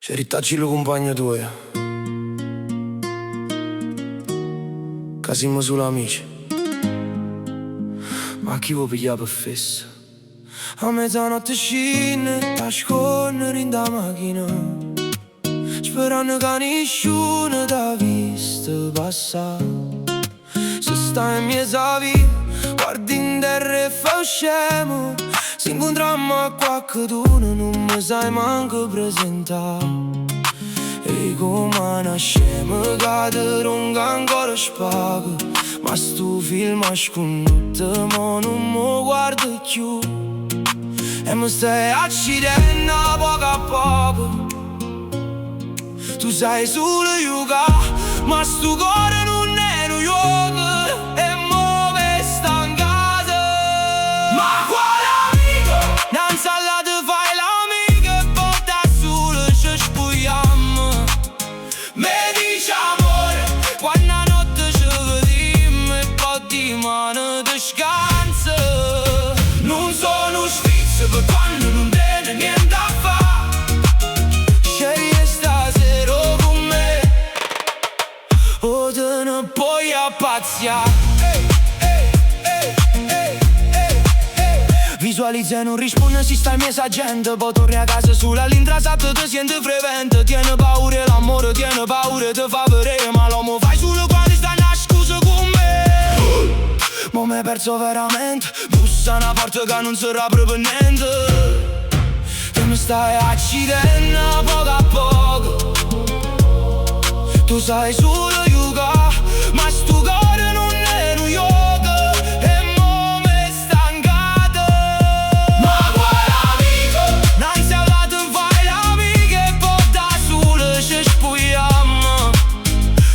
Se ritacci lo compagno tuo, che siamo solo amici. Ma chi vuoi pigliare per fesso? A mezzanotte scende a scorrere in da macchina, sperando che nessuno t'ha visto passare. Se stai in mezzo a via, guardi in terra e fai scemo. Se incontriamo a qualcuno non mi sai manco presentare. E come nascemo che ti ronca ancora spago, ma sto film ascolta ma non mi guarda più. E mi stai accidendo poco a poco. Tu sai solo giocare, ma sto cuore non è New York. E mo me sta in casa. Ma quale amico? Non sa la te fai l'amica e poi da solo ci spogliamo. Me dice amore, quando a notte ci vediamo e poi di mano ti scansa. Non sono sfizio per quando non tiene niente a fare. Scegli stasera con me o te ne puoi appazziare. Visualizza e non risponde si stai messaggiando. Poi torni a casa sulla l'intrasata ti senti frequente. Tiene paura l'amore, tiene paura ti fa vedere. Ma l'uomo fai solo quando stai una scusa con me. Ma mi hai perso veramente. Bussa una porta che non si apre per niente. E mi stai accidendo poco a poco. Tu sai solo giocare, ma sto cuore non è New York. E mo me sta in casa. Ma quale amico? Non si va te fai l'amica e poi da solo ci spogliamo.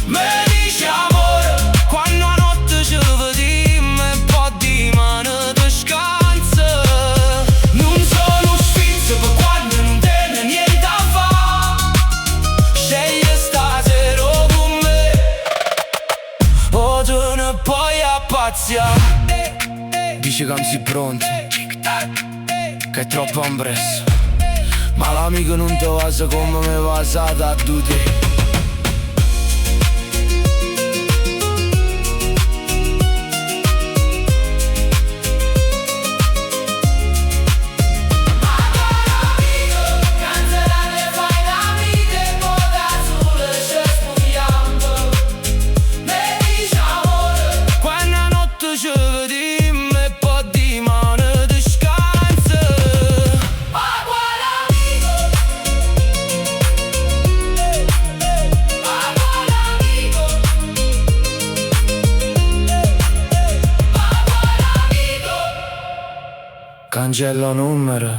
Me dice amore, quando a notte ci vediamo e poi di mano ti scansa. Non sono sfizio per quando non tiene niente a fare. Scegli stasera con me o te ne puoi appazziare. Dice che non sei pronto, che è troppo impresso. Ma l'amico non te va come me va da tutti. Ci vediamo e poi di mano ti scansa. Ma quale amico? Ma quale amico? Ma quale amico? Cancella numero.